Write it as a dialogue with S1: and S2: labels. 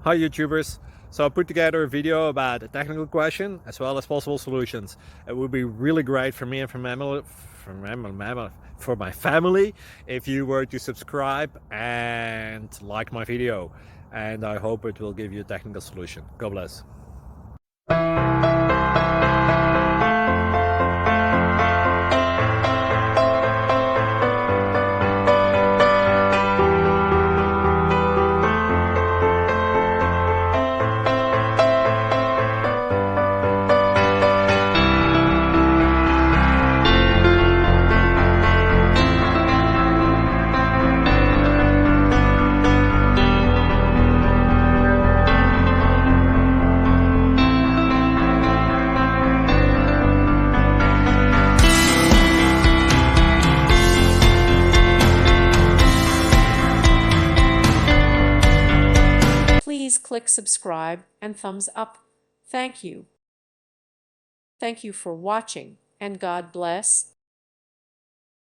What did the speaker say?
S1: Hi YouTubers. So I put together a video about a technical question as well as possible solutions. It would be really great for me and for my family if you were to subscribe and like my video. And I hope it will give you a technical solution. God bless.
S2: Please click subscribe and thumbs up. Thank you. Thank you for watching, and God bless.